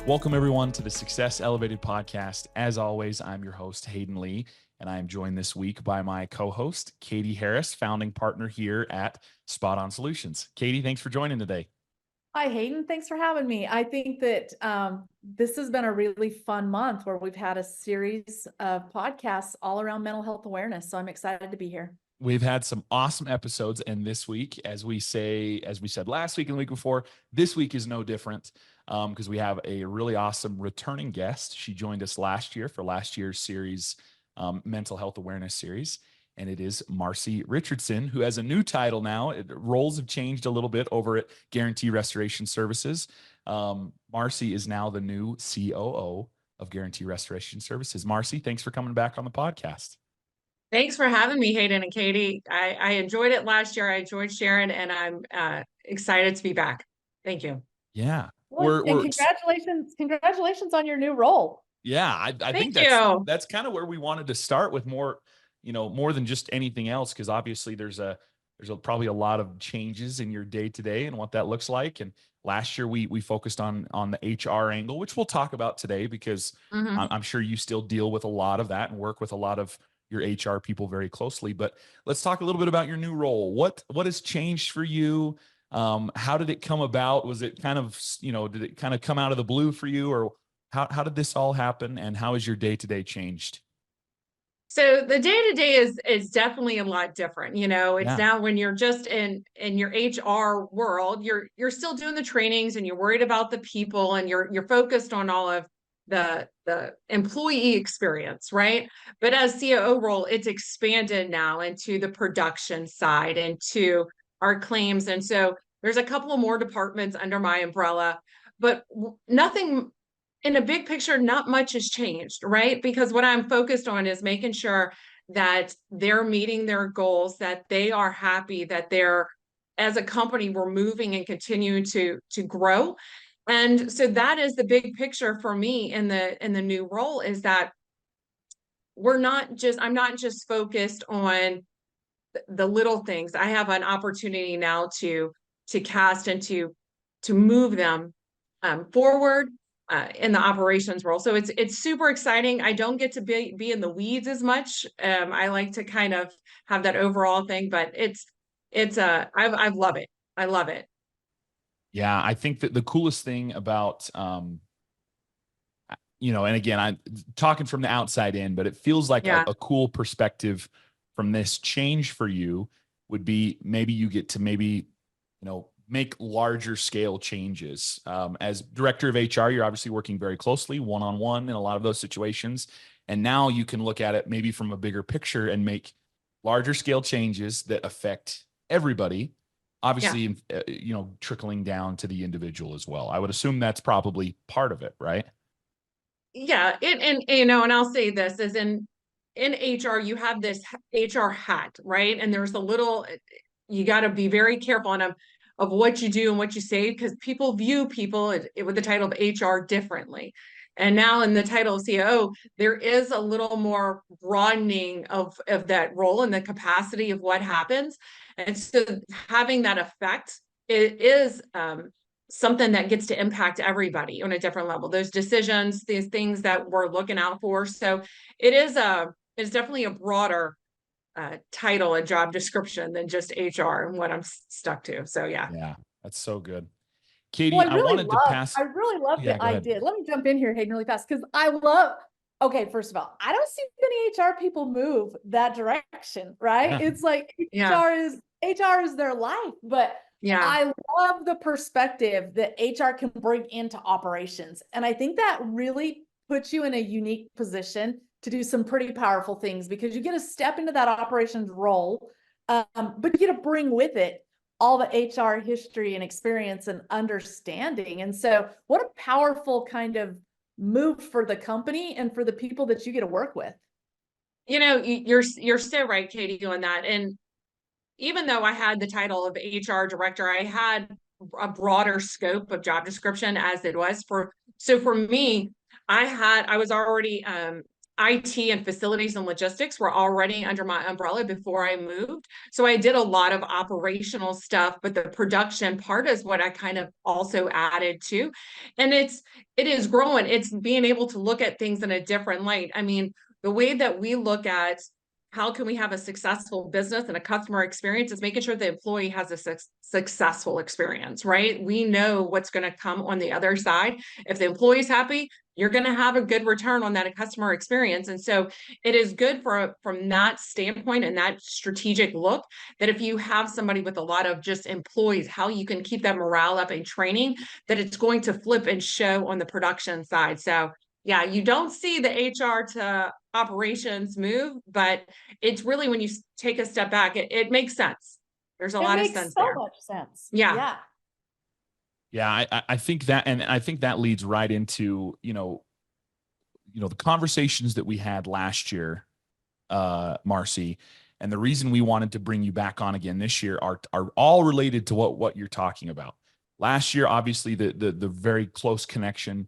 Welcome, everyone, to the Success Elevated podcast. As always, I'm your host, Hayden Lee, and I am joined this week by my co-host, Katie Harris, founding partner here at Spot On Solutions. Katie, thanks for joining today. Hi, Hayden. Thanks for having me. I think that this has been a really fun month where we've had a series of podcasts all around mental health awareness. So I'm excited to be here. We've had some awesome episodes, and this week, as we said last week and the week before, this week is no different because we have a really awesome returning guest. She joined us last year for last year's series, Mental Health Awareness series, and it is Marcie Richardson, who has a new title now. Roles have changed a little bit over at Guarantee Restoration Services. Marcie is now the new COO of Guarantee Restoration Services. Marcie, thanks for coming back on the podcast. Thanks for having me, Hayden and Katie. I enjoyed it last year. I enjoyed sharing, and I'm excited to be back. Thank you. Yeah. Well, congratulations on your new role. Yeah, I think that's kind of where we wanted to start with more than just anything else, because obviously there's probably a lot of changes in your day to day and what that looks like. And last year we focused on the HR angle, which we'll talk about today, because I'm sure you still deal with a lot of that and work with a lot of your HR people very closely. But let's talk a little bit about your new role. What has changed for you? How did it come about? Was it kind of, did it kind of come out of the blue for you, or how did this all happen, and how has your day-to-day changed? So the day-to-day is definitely a lot different. It's now when you're just in your HR world, you're still doing the trainings and you're worried about the people and you're focused on all of the employee experience, right? But as COO role, it's expanded now into the production side, into our claims. And so there's a couple of more departments under my umbrella, but nothing in a big picture, not much has changed, right? Because what I'm focused on is making sure that they're meeting their goals, that they are happy, that they're, as a company, we're moving and continuing to grow. And so that is the big picture for me in the new role, is that I'm not just focused on the little things. I have an opportunity now to cast and to move them forward in the operations role. So it's super exciting. I don't get to be in the weeds as much. I like to kind of have that overall thing, but I love it. I love it. Yeah, I think that the coolest thing about, and again, I'm talking from the outside in, but it feels like a cool perspective from this change for you would be maybe you get to make larger scale changes. As director of HR, you're obviously working very closely one-on-one in a lot of those situations. And now you can look at it maybe from a bigger picture and make larger scale changes that affect everybody. Obviously, trickling down to the individual as well. I would assume that's probably part of it, right? Yeah. And I'll say this is in HR, you have this HR hat, right? And there's you got to be very careful of what you do and what you say, because people view people with the title of HR differently. And now in the title of COO, there is a little more broadening of that role and the capacity of what happens. And so having that effect, it is something that gets to impact everybody on a different level. Those decisions, these things that we're looking out for. So it's definitely a broader title and job description than just HR and what I'm stuck to. So yeah, that's so good. Katie, I really love the idea. Let me jump in here, Hayden, really fast, because okay, first of all, I don't see many HR people move that direction, right? It's like HR is their life, but I love the perspective that HR can bring into operations. And I think that really puts you in a unique position to do some pretty powerful things, because you get to step into that operations role, but you get to bring with it all the HR history and experience and understanding. And so what a powerful kind of move for the company and for the people that you get to work with. You're so right, Katie, on that. And even though I had the title of HR director, I had a broader scope of job description as it was so for me, I was already IT and facilities and logistics were already under my umbrella before I moved. So I did a lot of operational stuff, but the production part is what I kind of also added to. And it is growing. It's being able to look at things in a different light. I mean, the way that we look at how can we have a successful business and a customer experience is making sure the employee has a successful experience, right? We know what's going to come on the other side. If the employee's happy, you're going to have a good return on that customer experience. And so it is good from that standpoint and that strategic look, that if you have somebody with a lot of just employees, how you can keep that morale up and training, that it's going to flip and show on the production side. So yeah, you don't see the HR to operations move, but it's really, when you take a step back, it makes sense. There's a lot of sense there. It makes so much sense. Yeah. Yeah, I think that, and I think that leads right into, the conversations that we had last year, Marcie, and the reason we wanted to bring you back on again this year are all related to what you're talking about. Last year, obviously, the very close connection.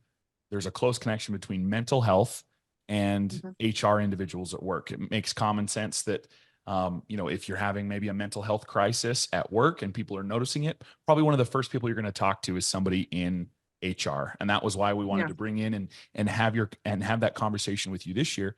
There's a close connection between mental health and HR individuals at work. It makes common sense that, if you're having maybe a mental health crisis at work and people are noticing it, probably one of the first people you're going to talk to is somebody in HR. And that was why we wanted to bring in and have that conversation with you this year,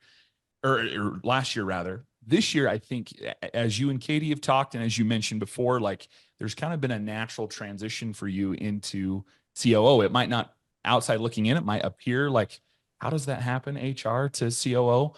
or last year rather. This year, I think, as you and Katie have talked, and as you mentioned before, like, there's kind of been a natural transition for you into COO. It might not, outside looking in, it might appear like, how does that happen, HR to COO?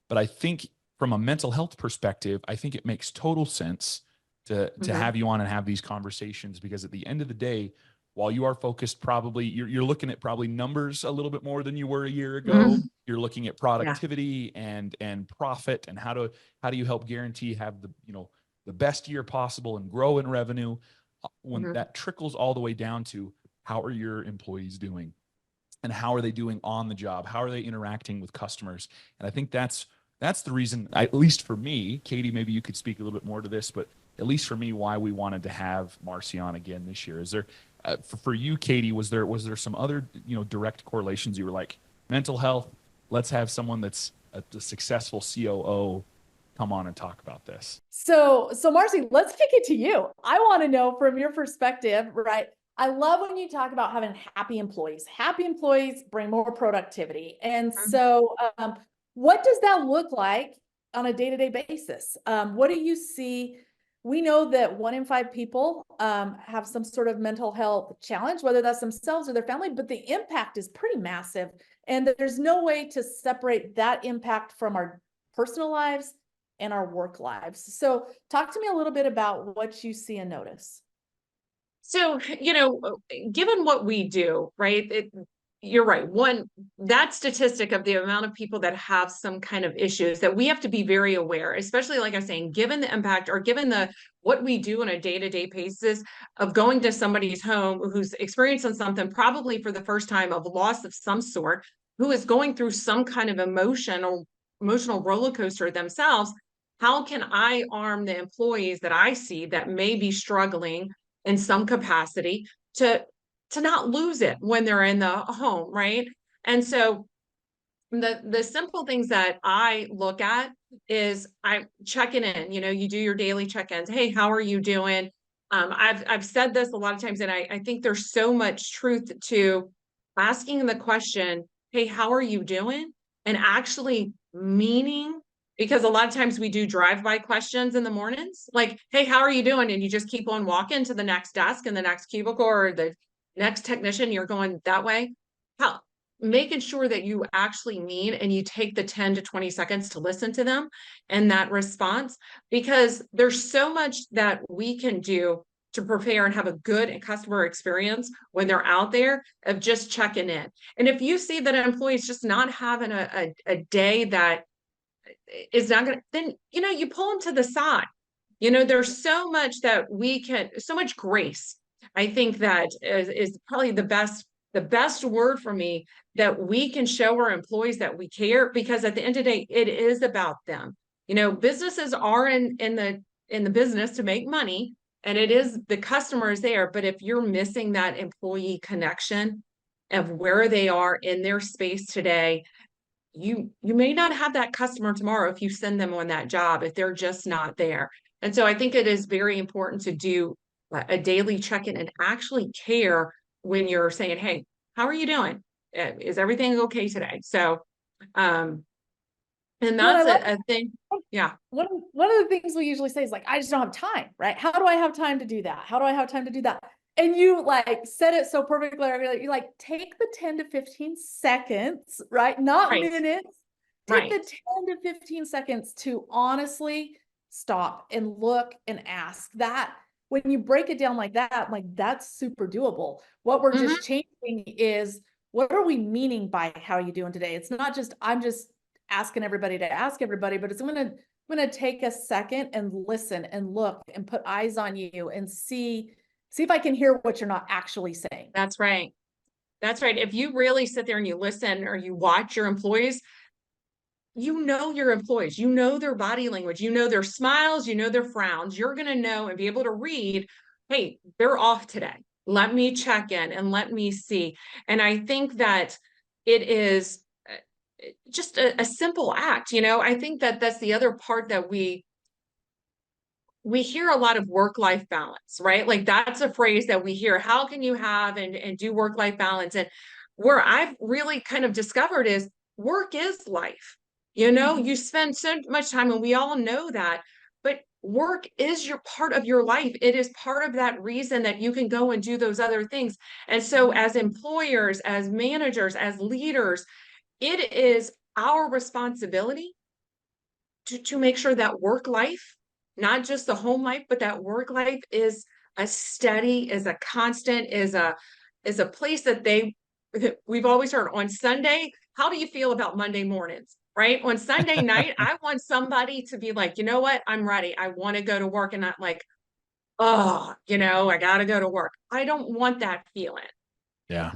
But I think from a mental health perspective, I think it makes total sense to have you on and have these conversations, because at the end of the day, while you are focused, probably you're looking at probably numbers a little bit more than you were a year ago. You're looking at productivity and profit, and how do you help guarantee have the best year possible and grow in revenue, when that trickles all the way down to, how are your employees doing? And how are they doing on the job? How are they interacting with customers? And I think that's the reason, at least for me, Katie, maybe you could speak a little bit more to this, but at least for me, why we wanted to have Marcie on again this year. Is there, for you, Katie, was there some other, direct correlations? You were like, mental health, let's have someone that's a successful COO come on and talk about this. So Marcie, let's kick it to you. I want to know from your perspective, right? I love when you talk about having happy employees. Happy employees bring more productivity. And so what does that look like on a day-to-day basis? What do you see? We know that 1 in 5 people have some sort of mental health challenge, whether that's themselves or their family, but the impact is pretty massive. And there's no way to separate that impact from our personal lives and our work lives. So talk to me a little bit about what you see and notice. So, given what we do, right, you're right. That statistic of the amount of people that have some kind of issues, that we have to be very aware, especially, like I was saying, given the impact, or given what we do on a day-to-day basis of going to somebody's home who's experiencing something, probably for the first time, of loss of some sort, who is going through some kind of emotional roller coaster themselves. How can I arm the employees that I see that may be struggling in some capacity to not lose it when they're in the home, right? And so the simple things that I look at is I'm checking in. You do your daily check-ins. Hey, how are you doing? I've said this a lot of times, and I think there's so much truth to asking the question, hey, how are you doing? And actually meaning, because a lot of times we do drive-by questions in the mornings, like, hey, how are you doing? And you just keep on walking to the next desk and the next cubicle or the next technician, you're going that way. Making sure that you actually mean, and you take the 10 to 20 seconds to listen to them and that response, because there's so much that we can do to prepare and have a good customer experience when they're out there, of just checking in. And if you see that an employee is just not having a day that is not going to, then, you pull them to the side. There's so much that we can, so much grace. I think that is probably the best word for me, that we can show our employees that we care, because at the end of the day, it is about them. Businesses are in the business to make money, and it is the customer is there. But if you're missing that employee connection of where they are in their space today, you may not have that customer tomorrow if you send them on that job, if they're just not there. And so I think it is very important to do a daily check-in and actually care when you're saying, hey, how are you doing? Is everything okay today? So, and that's a thing. Yeah. One of the things we usually say is like, I just don't have time, right? How do I have time to do that? How do I have time to do that? And you like said it so perfectly. You like take the 10 to 15 seconds, right? Not minutes. Take the 10 to 15 seconds to honestly stop and look and ask. That when you break it down like that, like that's super doable. What we're just changing is, what are we meaning by how are you doing today? It's not just, I'm just asking everybody to ask everybody, but it's I'm gonna take a second and listen and look and put eyes on you and see if I can hear what you're not actually saying. That's right. That's right. If you really sit there and you listen or you watch your employees, you know your employees, you know their body language, you know their smiles, you know their frowns. You're going to know and be able to read, hey, they're off today. Let me check in and let me see. And I think that it is just a simple act. You know, I think that that's the other part that we hear a lot of work-life balance, right? Like that's a phrase that we hear. How can you have and do work-life balance? And where I've really kind of discovered is work is life. You know, you spend so much time, and we all know that, but work is your part of your life. It is part of that reason that you can go and do those other things. And so as employers, as managers, as leaders, it is our responsibility to make sure that work life, not just the home life, but that work life is a steady, is a constant, is a place that we've always heard on Sunday. How do you feel about Monday mornings? Right? On Sunday night, I want somebody to be like, you know what? I'm ready. I want to go to work, and not like, oh, you know, I got to go to work. I don't want that feeling. Yeah.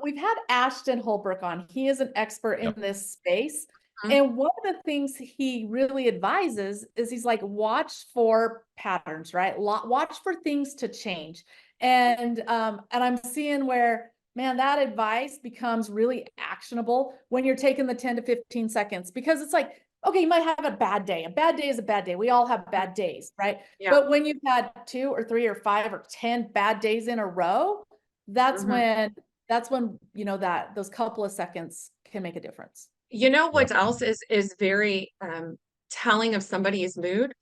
We've had Ashton Holbrook on. He is an expert in this space. And one of the things he really advises is he's like, watch for patterns, right? Watch for things to change. And I'm seeing where, man, that advice becomes really actionable when you're taking the 10 to 15 seconds, because it's like, okay, you might have a bad day. A bad day is a bad day. We all have bad days, right? Yeah. But when you've had 2 or 3 or 5 or 10 bad days in a row, that's when, you know, that those couple of seconds can make a difference. You know what else is very telling of somebody's mood?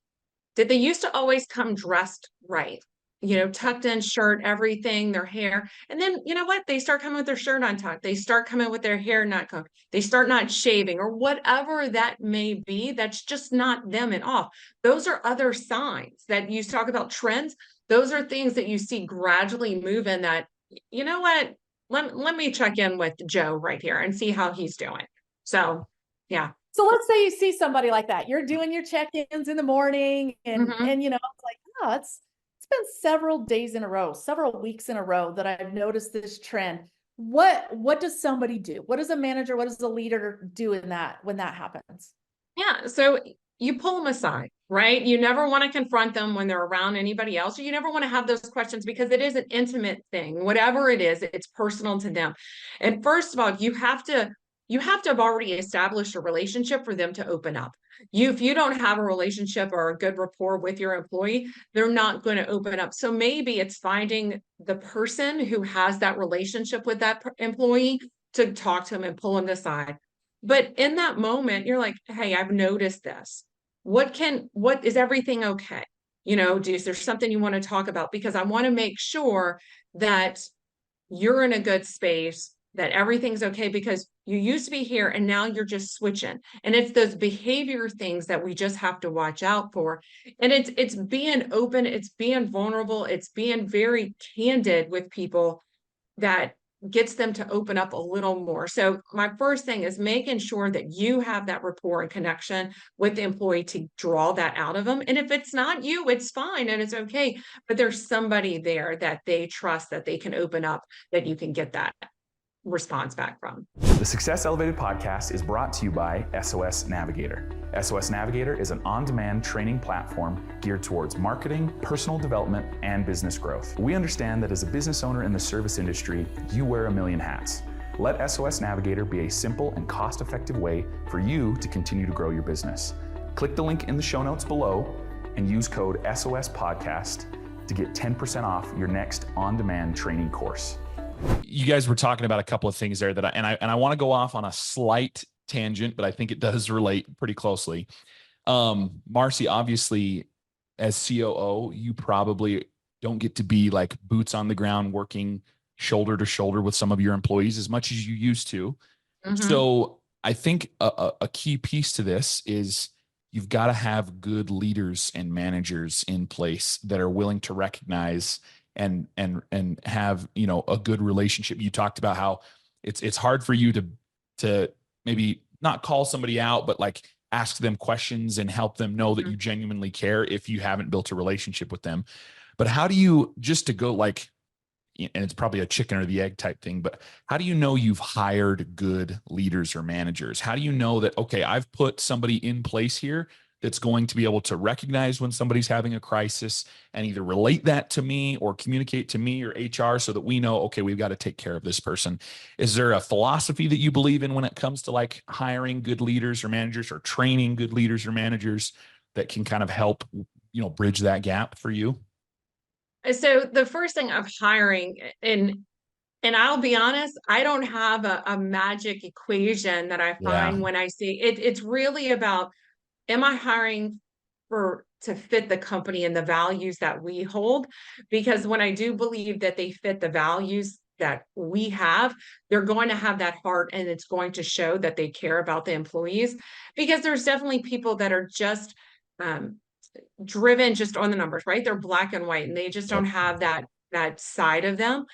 Did they used to always come dressed right? You know, tucked in shirt, everything, their hair. And then, you know what? They start coming with their shirt untucked. They start coming with their hair not combed. They start not shaving, or whatever that may be. That's just not them at all. Those are other signs that you talk about trends. Those are things that you see gradually move in that, you know what? Let me check in with Joe right here and see how he's doing. So, yeah. So let's say you see somebody like that. You're doing your check-ins in the morning, and you know, it's like, oh, it's been several days in a row, several weeks in a row that I've noticed this trend. What does somebody do? What does a manager, what does a leader do in that when that happens? Yeah. So you pull them aside, right? You never want to confront them when they're around anybody else, or you never want to have those questions, because it is an intimate thing. Whatever it is, it's personal to them. And first of all, you have to have already established a relationship for them to open up. If you don't have a relationship or a good rapport with your employee, they're not going to open up. So maybe it's finding the person who has that relationship with that employee to talk to them and pull them aside. But in that moment, you're like, hey, I've noticed this. What is everything okay? You know, is there something you want to talk about? Because I want to make sure that you're in a good space, that everything's okay, because you used to be here and now you're just switching. And it's those behavior things that we just have to watch out for. And it's being open, it's being vulnerable, it's being very candid with people that gets them to open up a little more. So my first thing is making sure that you have that rapport and connection with the employee to draw that out of them. And if it's not you, it's fine and it's okay. But there's somebody there that they trust, that they can open up, that you can get that response back from. The Success Elevated podcast is brought to you by SOS Navigator. SOS Navigator is an on-demand training platform geared towards marketing, personal development, and business growth. We understand that as a business owner in the service industry, you wear a million hats. Let SOS Navigator be a simple and cost-effective way for you to continue to grow your business. Click the link in the show notes below and use code SOS Podcast to get 10% off your next on-demand training course. You guys were talking about a couple of things there that I want to go off on a slight tangent, but I think it does relate pretty closely. Marcie, obviously, as COO, you probably don't get to be like boots on the ground working shoulder to shoulder with some of your employees as much as you used to. Mm-hmm. So I think a key piece to this is you've got to have good leaders and managers in place that are willing to recognize and have, you know, a good relationship. You talked about how it's hard for you to maybe not call somebody out, but like ask them questions and help them know that you genuinely care if you haven't built a relationship with them. But how do you, just to go like, and it's probably a chicken or the egg type thing, but how do you know you've hired good leaders or managers? How do you know that, okay, I've put somebody in place here that's going to be able to recognize when somebody's having a crisis and either relate that to me or communicate to me or HR so that we know, okay, we've got to take care of this person. Is there a philosophy that you believe in when it comes to like hiring good leaders or managers or training good leaders or managers that can kind of help, you know, bridge that gap for you? So the first thing of hiring, and I'll be honest, I don't have a magic equation that I find when I see it. It's really about, am I hiring to fit the company and the values that we hold? Because when I do believe that they fit the values that we have, they're going to have that heart, and it's going to show that they care about the employees. Because there's definitely people that are just driven just on the numbers, right? They're black and white, and they just don't have that side of them.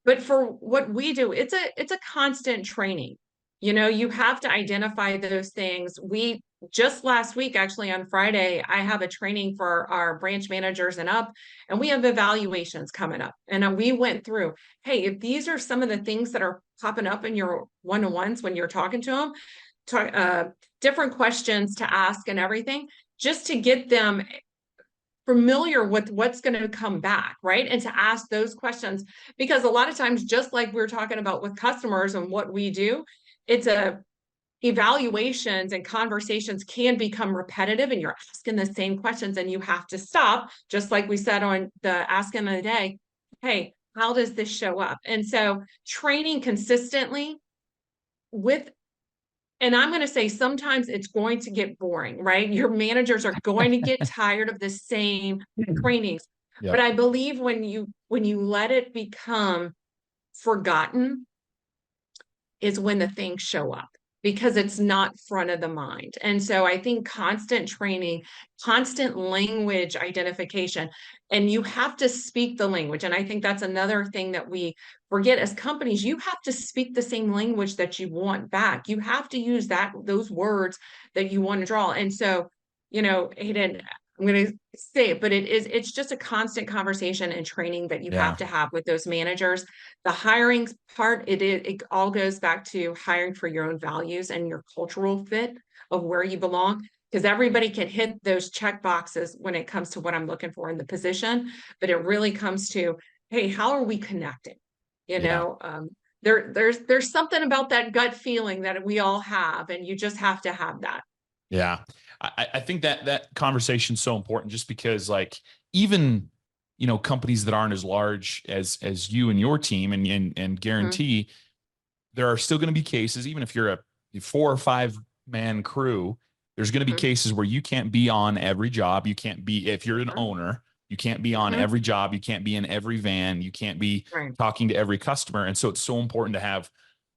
But for what we do, it's a constant training. You know, you have to identify those things. We just last week, actually on Friday, I have a training for our branch managers and up, and we have evaluations coming up. And we went through, hey, if these are some of the things that are popping up in your one-on-ones when you're talking to them, different questions to ask and everything, just to get them familiar with what's going to come back, right? And to ask those questions, because a lot of times, just like we're talking about with customers and what we do, it's evaluations and conversations can become repetitive, and you're asking the same questions, and you have to stop, just like we said on the asking of the day, hey, how does this show up? And so training consistently and I'm going to say sometimes it's going to get boring, right? Your managers are going to get tired of the same trainings. Yep. But I believe when you let it become forgotten is when the things show up, because it's not front of the mind. And so I think constant training, constant language identification, and you have to speak the language. And I think that's another thing that we forget as companies. You have to speak the same language that you want back. You have to use those words that you want to draw. And so, you know, Hayden, I'm going to say it, but it's just a constant conversation and training that you have to have with those managers. The hiring part, it all goes back to hiring for your own values and your cultural fit of where you belong, because everybody can hit those check boxes when it comes to what I'm looking for in the position. But it really comes to, hey, how are we connecting? You know, there's something about that gut feeling that we all have, and you just have to have that. Yeah. I think that conversation is so important, just because like even, you know, companies that aren't as large as you and your team and guarantee there are still going to be cases, even if you're a 4 or 5 man crew, there's going to be cases where you can't be on every job. You can't be, if you're an owner, you can't be on every job. You can't be in every van. You can't be talking to every customer. And so it's so important to have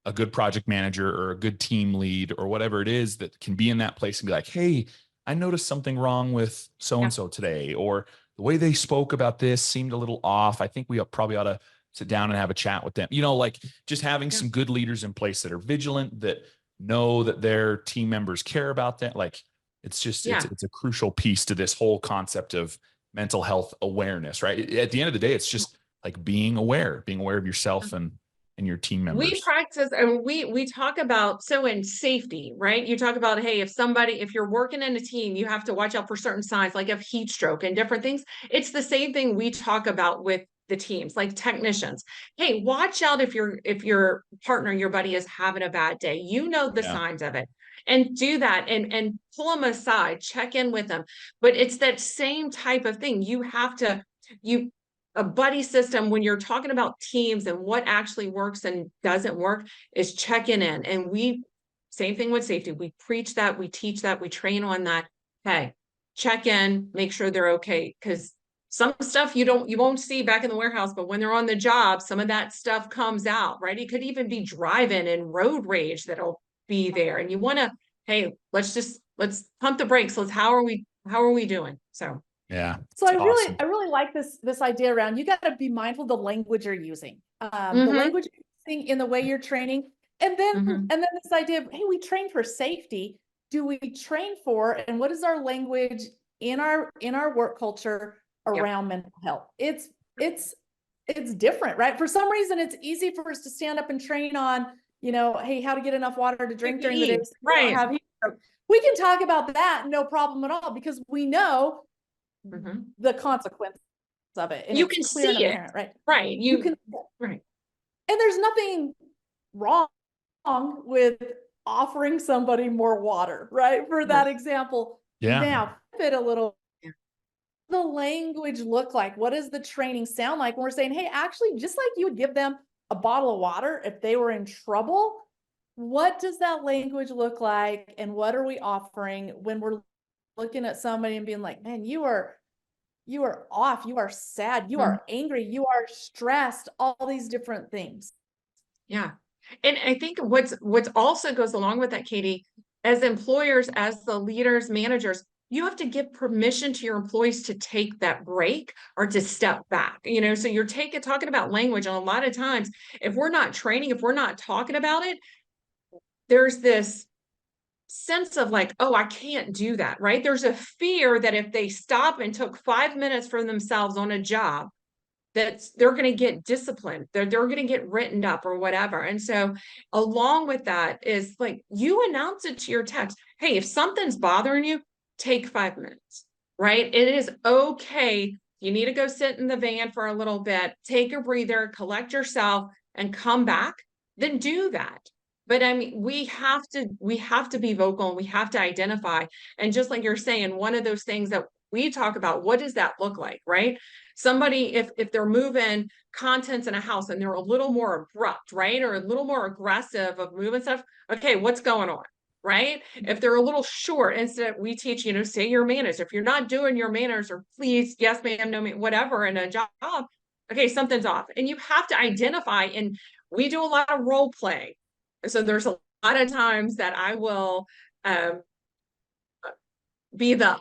a good project manager or a good team lead or whatever it is that can be in that place and be like, hey, I noticed something wrong with so-and-so today, or the way they spoke about this seemed a little off. I think we probably ought to sit down and have a chat with them. You know, like just having some good leaders in place that are vigilant, that know that their team members care about that. Like it's just, it's a crucial piece to this whole concept of mental health awareness, right? At the end of the day, it's just like being aware of yourself and your team members. We practice, and we talk about, so in safety, right? You talk about, hey, if you're working in a team, you have to watch out for certain signs, like of heat stroke and different things. It's the same thing we talk about with the teams, like technicians. Hey, watch out if your partner, your buddy is having a bad day. You know the signs of it. And do that and pull them aside, check in with them. But it's that same type of thing. You have to, a buddy system, when you're talking about teams and what actually works and doesn't work, is checking in. And same thing with safety. We preach that, we teach that, we train on that. Hey, check in, make sure they're okay. Because some stuff you won't see back in the warehouse, but when they're on the job, some of that stuff comes out, right? It could even be driving and road rage that'll be there. And you want to, hey, let's pump the brakes. How are we doing? So yeah. So I really like this idea around, you got to be mindful of the language you're using, the language you're using in the way you're training. And then this idea of, hey, we train for safety. Do we train for, and what is our language in our work culture around mental health? It's different, right? For some reason, it's easy for us to stand up and train on, hey, how to get enough water to drink during the day. Right. We can talk about that, no problem at all, because we know the consequence of it. And you can see it, apparent, right? Right. You can, right. And there's nothing wrong with offering somebody more water, right? For that example. Yeah. Now, fit a little. The language look like? What does the training sound like when we're saying, hey, actually, just like you would give them a bottle of water if they were in trouble, what does that language look like? And what are we offering when we're looking at somebody and being like, man, you are off, you are sad, you are angry, you are stressed, all these different things. Yeah. And I think what's also goes along with that, Katie, as employers, as the leaders, managers, you have to give permission to your employees to take that break or to step back, so you're talking about language. And a lot of times, if we're not training, if we're not talking about it, there's this sense of like, oh, I can't do that, right? There's a fear that if they stop and took 5 minutes for themselves on a job, that they're going to get disciplined, they're going to get written up or whatever. And so along with that is like, you announce it to your text. Hey, if something's bothering you, take 5 minutes, right? It is okay. You need to go sit in the van for a little bit, take a breather, collect yourself, and come back, then do that. But I mean, we have to be vocal, and we have to identify. And just like you're saying, one of those things that we talk about, what does that look like, right? Somebody, if they're moving contents in a house and they're a little more abrupt, right? Or a little more aggressive of moving stuff. Okay, what's going on? Right? If they're a little short, instead we teach, say your manners. If you're not doing your manners, or please, yes, ma'am, no, ma'am, whatever in a job, okay, something's off. And you have to identify, and we do a lot of role play. So there's a lot of times that I will be the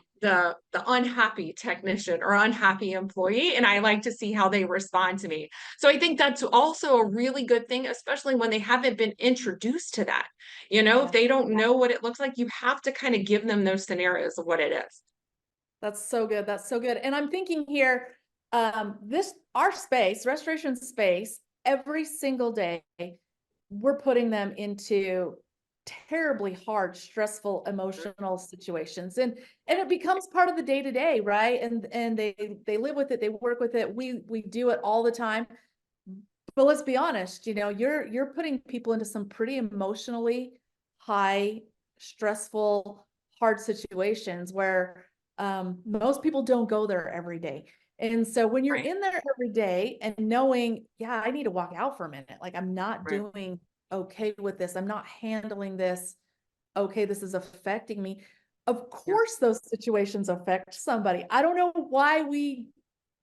unhappy technician or unhappy employee, and I like to see how they respond to me. So I think that's also a really good thing, especially when they haven't been introduced to that. If they don't know what it looks like, you have to kind of give them those scenarios of what it is. That's so good. That's so good. And I'm thinking here, our space, restoration space, every single day, we're putting them into terribly hard, stressful, emotional situations. And it becomes part of the day-to-day, right? And they live with it, they work with it. We do it all the time. But let's be honest, you're putting people into some pretty emotionally high, stressful, hard situations where most people don't go there every day. And so when you're in there every day and knowing, yeah, I need to walk out for a minute, like I'm not doing okay with this, I'm not handling this okay, this is affecting me. Of course those situations affect somebody. I don't know why we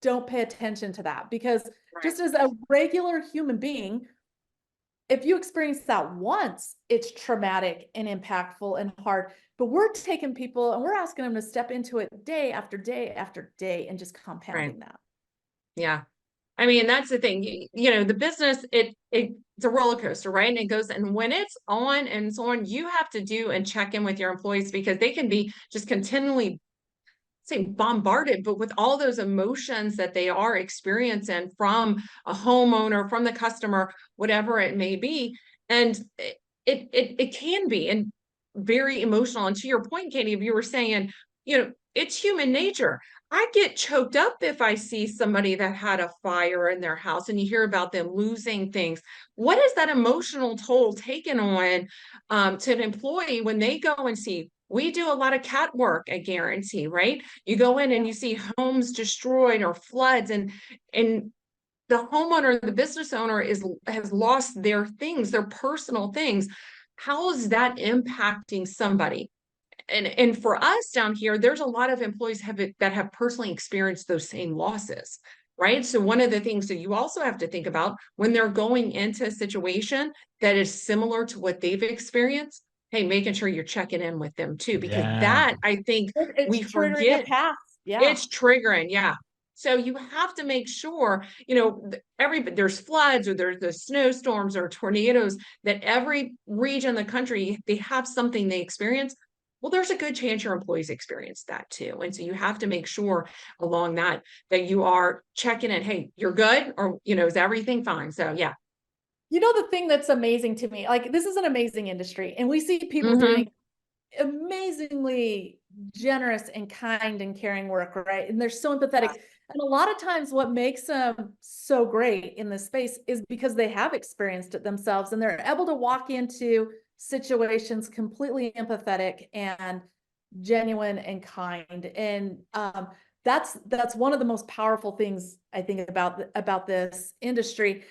don't pay attention to that, because just as a regular human being, if you experience that once, it's traumatic and impactful and hard. But we're taking people and we're asking them to step into it day after day after day and just compounding that. Yeah. I mean, that's the thing, the business, it's a roller coaster, right? And it goes, and when it's on and so on, you have to do and check in with your employees, because they can be just continually bombarded, but with all those emotions that they are experiencing from a homeowner, from the customer, whatever it may be. And it can be and very emotional. And to your point, Katie, if you were saying, it's human nature. I get choked up if I see somebody that had a fire in their house and you hear about them losing things. What is that emotional toll taken on to an employee when they go and see? We do a lot of cat work at Guarantee, right? You go in and you see homes destroyed or floods, and the homeowner, the business owner has lost their things, their personal things. How is that impacting somebody? And for us down here, there's a lot of employees that have personally experienced those same losses, right? So one of the things that you also have to think about when they're going into a situation that is similar to what they've experienced, hey, making sure you're checking in with them too, because that I think we forget. Yeah. It's triggering, yeah. So you have to make sure, there's floods or there's the snowstorms or tornadoes, that every region of the country, they have something they experience. Well, there's a good chance your employees experience that too. And so you have to make sure along that you are checking in, hey, you're good, or, is everything fine? So yeah. The thing that's amazing to me, like, this is an amazing industry, and we see people doing amazingly generous and kind and caring work, right? And they're so empathetic. And a lot of times what makes them so great in this space is because they have experienced it themselves, and they're able to walk into situations completely empathetic and genuine and kind. And that's one of the most powerful things I think about this industry.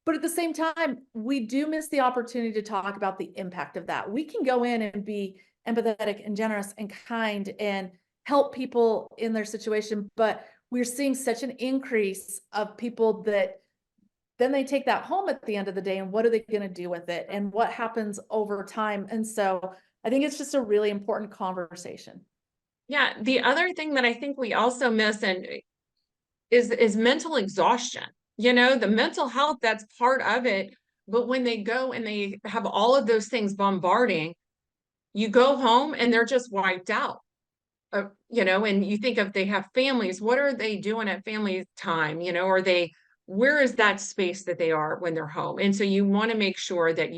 But at the same time, we do miss the opportunity to talk about the impact of that. We can go in and be empathetic and generous and kind and help people in their situation, but we're seeing such an increase of people that then they take that home at the end of the day, and what are they going to do with it, and what happens over time? And so I think it's just a really important conversation. Yeah, the other thing that I think we also miss is mental exhaustion. The mental health, that's part of it. But when they go and they have all of those things bombarding, you go home and they're just wiped out. And you think if they have families, what are they doing at family time? Where is that space that they are when they're home? And so you want to make sure that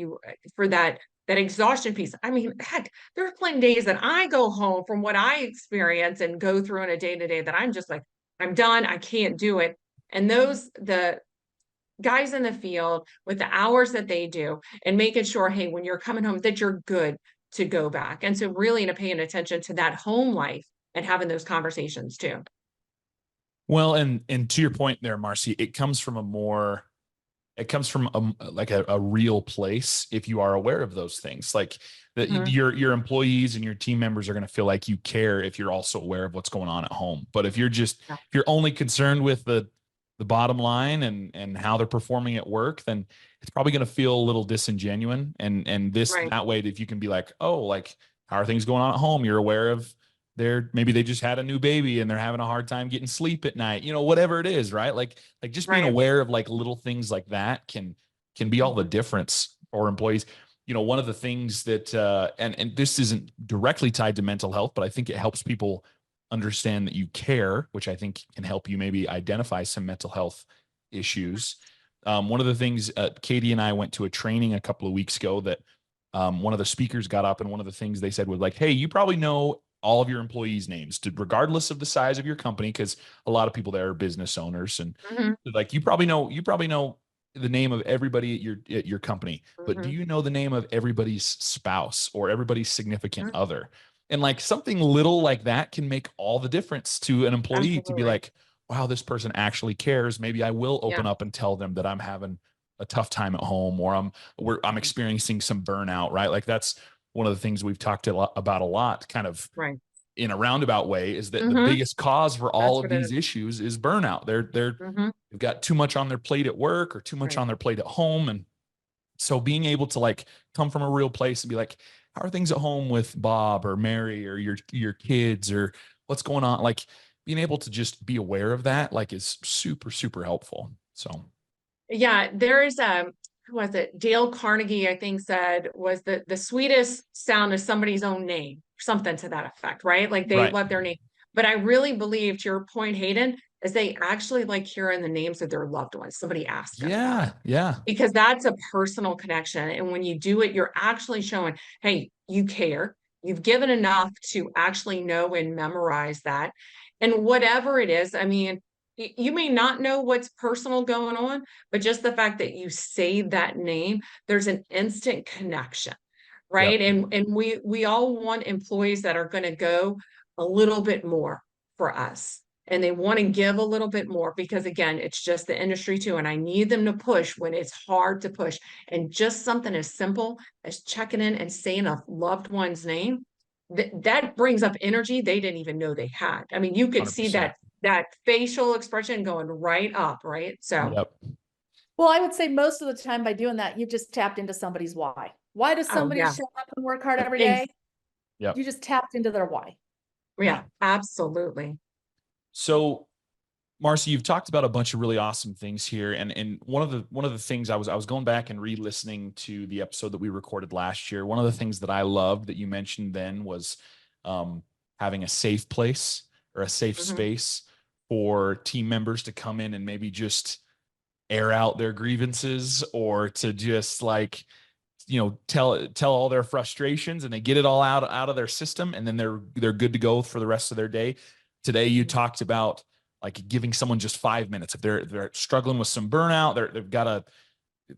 for that exhaustion piece. I mean, heck, there are plenty of days that I go home from what I experience and go through in a day to day that I'm just like, I'm done. I can't do it. And the guys in the field with the hours that they do and making sure, hey, when you're coming home, that you're good to go back. And so really paying attention to that home life and having those conversations too. Well, and to your point there, Marcie, it comes from a real place. If you are aware of those things, like that, your employees and your team members are going to feel like you care if you're also aware of what's going on at home. But if you're only concerned with the bottom line and how they're performing at work, then it's probably going to feel a little disingenuous. And that way, if you can be like, oh, like, how are things going on at home? You're aware of maybe they just had a new baby and they're having a hard time getting sleep at night, whatever it is, right? Like just being aware of like little things like that can be all the difference for employees. One of the things that, and this isn't directly tied to mental health, but I think it helps people understand that you care, which I think can help you maybe identify some mental health issues. One of the things, Katie and I went to a training a couple of weeks ago that one of the speakers got up, and one of the things they said was like, hey, you probably know all of your employees' names, regardless of the size of your company, because a lot of people there are business owners, and like you probably know the name of everybody at your company, but do you know the name of everybody's spouse or everybody's significant other? And like something little like that can make all the difference to an employee. To be like, wow, this person actually cares. Maybe I will open up and tell them that I'm having a tough time at home, or I'm experiencing some burnout, right? Like that's one of the things we've talked about a lot, kind of in a roundabout way, is that the biggest cause for all of these issues is burnout. They've got too much on their plate at work or too much on their plate at home. And so being able to like come from a real place and be like, how are things at home with Bob or Mary or your kids, or what's going on? Like being able to just be aware of that, like, is super, super helpful. So. Yeah, there is who was it? Dale Carnegie, I think, said was the sweetest sound is somebody's own name, something to that effect, right? Like they let their name. But I really believe, to your point, Hayden, is they actually like hearing the names of their loved ones. Somebody asked them. Yeah. Because that's a personal connection. And when you do it, you're actually showing, hey, you care. You've given enough to actually know and memorize that. And whatever it is, I mean, you may not know what's personal going on, but just the fact that you say that name, there's an instant connection, right? Yep. And we all want employees that are going to go a little bit more for us. And they want to give a little bit more because again, it's just the industry too. And I need them to push when it's hard to push. And just something as simple as checking in and saying a loved one's name, that brings up energy they didn't even know they had. I mean, you could see 100%. that facial expression going right up, right? So Yep. Well, I would say most of the time by doing that, you've just tapped into somebody's why. Why does somebody show up and work hard every day? Yep. You just tapped into their why. Yeah, absolutely. So Marcie, you've talked about a bunch of really awesome things here. And one of the things I was going back and re-listening to the episode that we recorded last year. One of the things that I loved that you mentioned then was having a safe place or a safe space for team members to come in and maybe just air out their grievances or to just like, tell all their frustrations and they get it all out of their system. And then they're good to go for the rest of their day. Today, you talked about like giving someone just 5 minutes. If they're struggling with some burnout, they've got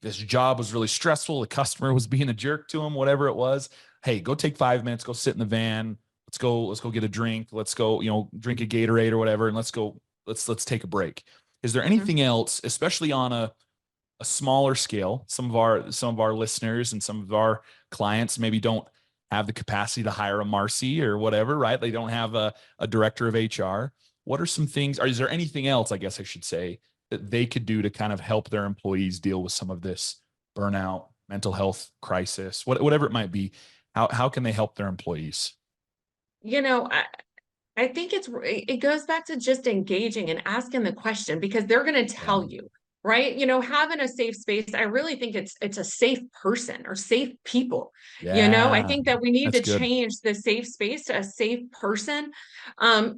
this job was really stressful. The customer was being a jerk to them, whatever it was. Hey, go take 5 minutes, go sit in the van. Let's go get a drink. Let's go, drink a Gatorade or whatever. And let's take a break. Is there anything else, especially on a smaller scale? Some of our listeners and some of our clients maybe don't have the capacity to hire a Marcie or whatever, right? They don't have a director of HR. What are some things, or is there anything else, I guess I should say, that they could do to kind of help their employees deal with some of this burnout, mental health crisis, whatever it might be? How can they help their employees? I think it goes back to just engaging and asking the question because they're going to tell you, right? Having a safe space. I really think it's a safe person or safe people. I think that we need to change the safe space to a safe person,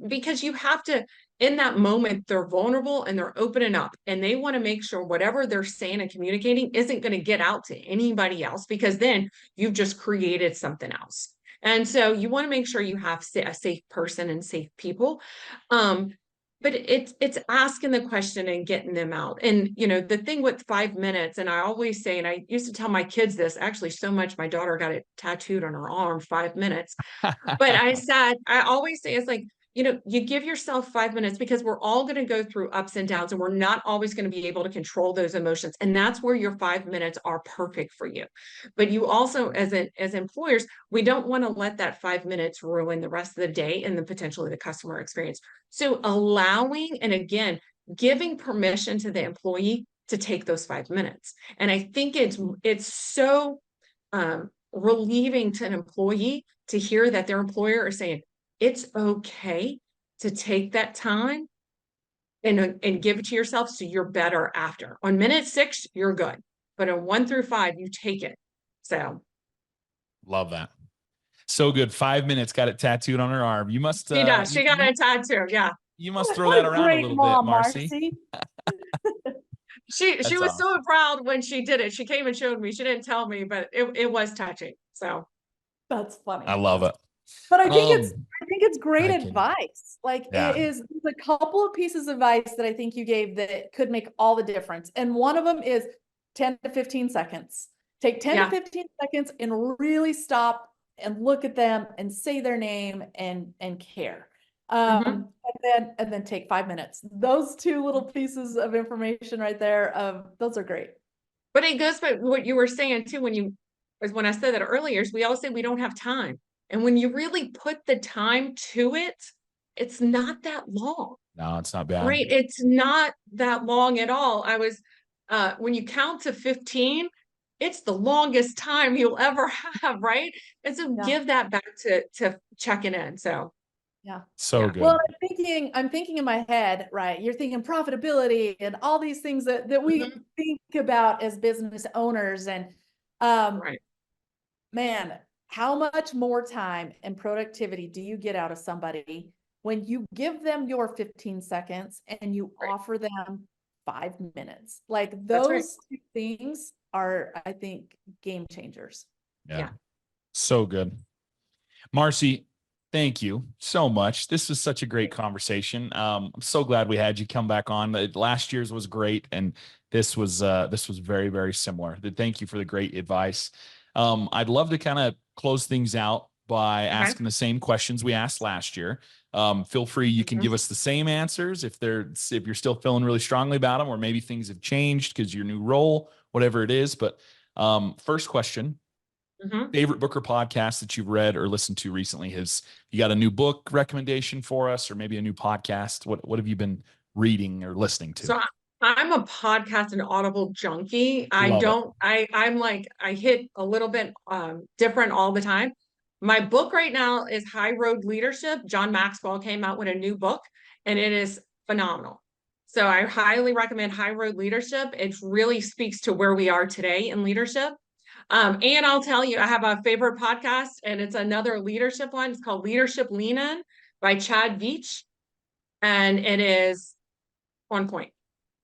because you have to. In that moment, they're vulnerable and they're opening up, and they want to make sure whatever they're saying and communicating isn't going to get out to anybody else, because then you've just created something else. And so you want to make sure you have a safe person and safe people. But it's asking the question and getting them out. And, the thing with 5 minutes, and I always say, and I used to tell my kids this actually so much, my daughter got it tattooed on her arm, 5 minutes. But I always say, it's like, you give yourself 5 minutes because we're all going to go through ups and downs and we're not always going to be able to control those emotions. And that's where your 5 minutes are perfect for you. But you also, as employers, we don't want to let that 5 minutes ruin the rest of the day and then potentially the customer experience. So allowing, and again, giving permission to the employee to take those 5 minutes. And I think it's so relieving to an employee to hear that their employer is saying, it's okay to take that time and give it to yourself so you're better after. On minute 6, you're good. But on 1 through 5, you take it. So. Love that. So good. 5 minutes, got it tattooed on her arm. You must. She does. She got a tattoo. Yeah. You must throw that around a little bit, Marcie. She was awesome. So proud when she did it. She came and showed me. She didn't tell me, but it was touching. So. That's funny. I love it. But I think it's great advice. Like it is a couple of pieces of advice that I think you gave that could make all the difference. And one of them is 10 to 15 seconds. Take 10 to 15 seconds and really stop and look at them and say their name and care. And then take 5 minutes. Those 2 little pieces of information right there, those are great. But it goes by what you were saying too, when I said that earlier, is we always say we don't have time. And when you really put the time to it, it's not that long. No, it's not bad. Right. It's not that long at all. When you count to 15, it's the longest time you'll ever have. Right. And so give that back to checking in. So. Yeah. So good. Well, I'm thinking in my head, right? You're thinking profitability and all these things that we think about as business owners. And man, how much more time and productivity do you get out of somebody when you give them your 15 seconds and you offer them 5 minutes? Like those 2 things are, I think, game changers. Yeah. So good. Marcie, thank you so much. This was such a great conversation. I'm so glad we had you come back on. Last year's was great, and this was very, very similar. Thank you for the great advice. I'd love to kind of close things out by asking the same questions we asked last year. Feel free, you can give us the same answers if you're still feeling really strongly about them, or maybe things have changed because your new role, whatever it is. But first question. Favorite book or podcast that you've read or listened to recently? You got a new book recommendation for us, or maybe a new podcast? What have you been reading or listening to? So I'm a podcast and Audible junkie. I'm like, I hit a little bit different all the time. My book right now is High Road Leadership. John Maxwell came out with a new book, and it is phenomenal. So I highly recommend High Road Leadership. It really speaks to where we are today in leadership. And I'll tell you, I have a favorite podcast, and it's another leadership one. It's called Leadership Lean In by Chad Veach. And it is on point.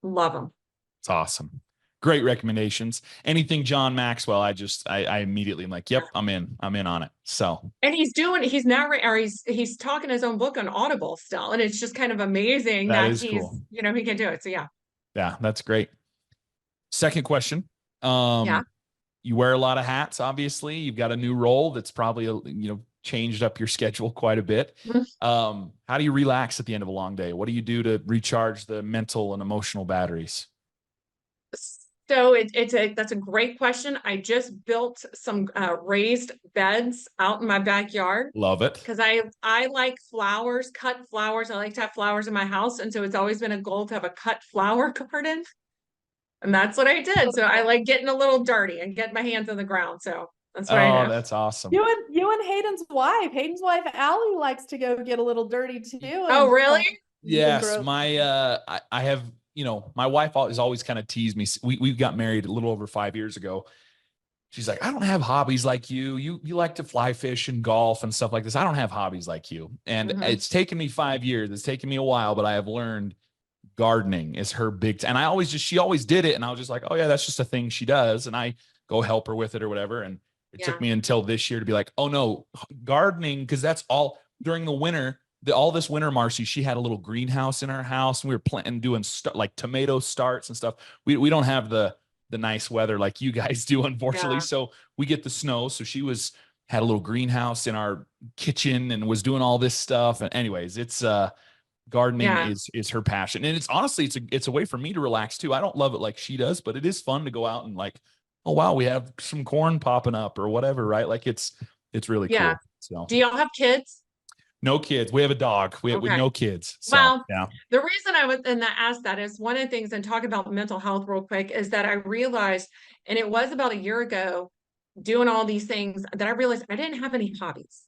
Love them. It's awesome. Great recommendations. Anything John Maxwell, I immediately am like, yep, I'm in on it. So, and he's talking his own book on Audible still. And it's just kind of amazing that he's, cool. He can do it. So yeah. Yeah, that's great. Second question. You wear a lot of hats, obviously. You've got a new role that's probably, changed up your schedule quite a bit. How do you relax at the end of a long day? What do you do to recharge the mental and emotional batteries? So that's a great question. I just built some raised beds out in my backyard. Love it. Because I like flowers, cut flowers. I like to have flowers in my house. And so it's always been a goal to have a cut flower garden. And that's what I did. So I like getting a little dirty and getting my hands on the ground. So that's what I do. That's awesome. You and Hayden's wife, Allie, likes to go get a little dirty too. Oh, really? Yes. I have, my wife has always kind of teased me. We got married a little over 5 years ago. She's like, I don't have hobbies like you. You like to fly fish and golf and stuff like this. I don't have hobbies like you. And it's taken me 5 years. It's taken me a while, but I have learned gardening is her big, and she always did it. And I was just like, oh yeah, that's just a thing she does. And I go help her with it or whatever. And it took me until this year to be like, oh no, gardening. Cause that's all during the winter, all this winter, Marcie, she had a little greenhouse in our house, and we were planting, doing like tomato starts and stuff. We don't have the nice weather like you guys do, unfortunately. So we get the snow. So she had a little greenhouse in our kitchen and was doing all this stuff. And anyways, it's, gardening is her passion. And it's honestly, it's a way for me to relax too. I don't love it like she does, but it is fun to go out and like, oh wow, we have some corn popping up or whatever, right? Like it's really cool. So do y'all have kids? No kids. We have a dog. We have no kids. So, well, the reason I was asked that is one of the things, and talk about mental health real quick, is that I realized, and it was about a year ago doing all these things, that I realized I didn't have any hobbies.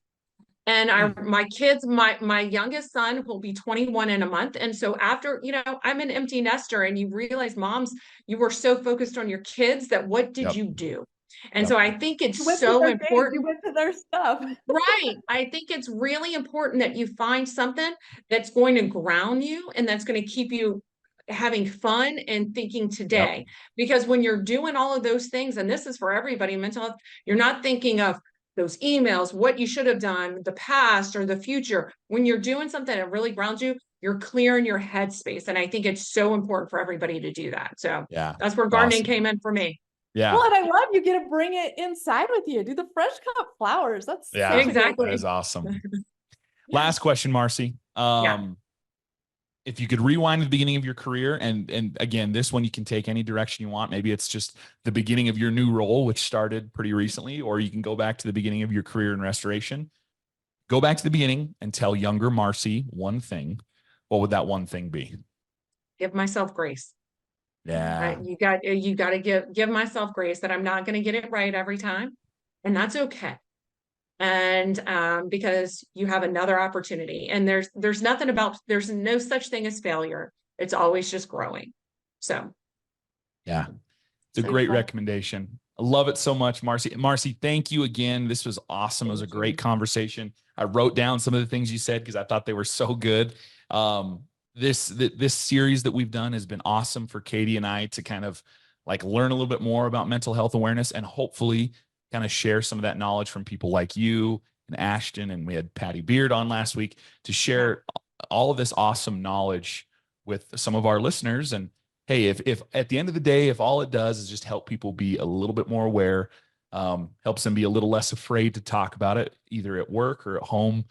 And my kids, my youngest son will be 21 in a month. And so after, I'm an empty nester, and you realize, moms, you were so focused on your kids that what did you do? And so I think it's so important. You went to their stuff. Right. I think it's really important that you find something that's going to ground you and that's going to keep you having fun and thinking today. Because when you're doing all of those things, and this is for everybody in mental health, you're not thinking of those emails, what you should have done, the past or the future. When you're doing something that really grounds you, you're clearing your headspace. And I think it's so important for everybody to do that. So that's where gardening came in for me. Yeah. Well, and I love you get to bring it inside with you. Do the fresh cut flowers. That's exactly. That is awesome. Last question, Marcie. If you could rewind the beginning of your career, and again, this one you can take any direction you want. Maybe it's just the beginning of your new role, which started pretty recently, or you can go back to the beginning of your career in restoration. Go back to the beginning and tell younger Marcie one thing. What would that one thing be? Give myself grace. Yeah. You got to give myself grace that I'm not going to get it right every time. And that's okay. And because you have another opportunity, and there's no such thing as failure. It's always just growing. So. Yeah. It's a great recommendation. I love it so much, Marcie. Marcie, thank you again. This was awesome. It was a great conversation. I wrote down some of the things you said because I thought they were so good. This series that we've done has been awesome for Katie and I to kind of like learn a little bit more about mental health awareness, and hopefully kind of share some of that knowledge from people like you and Ashton, and we had Patty Beard on last week to share all of this awesome knowledge with some of our listeners. And hey, if at the end of the day, if all it does is just help people be a little bit more aware, helps them be a little less afraid to talk about it, either at work or at home,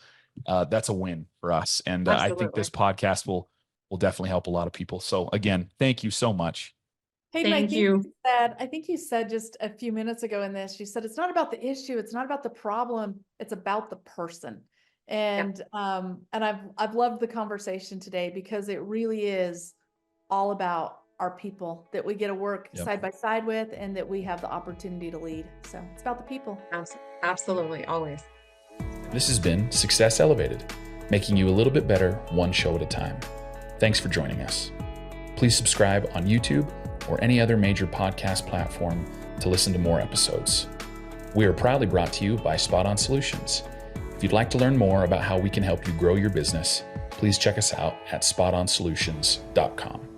that's a win for us. And I think this podcast will definitely help a lot of people. So again, thank you so much. Hayden, I think you said just a few minutes ago in this, you said, it's not about the issue. It's not about the problem. It's about the person. And, I've loved the conversation today because it really is all about our people that we get to work side by side with, and that we have the opportunity to lead. So it's about the people. Absolutely. Always. This has been Success Elevated, making you a little bit better one show at a time. Thanks for joining us. Please subscribe on YouTube or any other major podcast platform to listen to more episodes. We are proudly brought to you by Spot On Solutions. If you'd like to learn more about how we can help you grow your business, please check us out at spotonsolutions.com.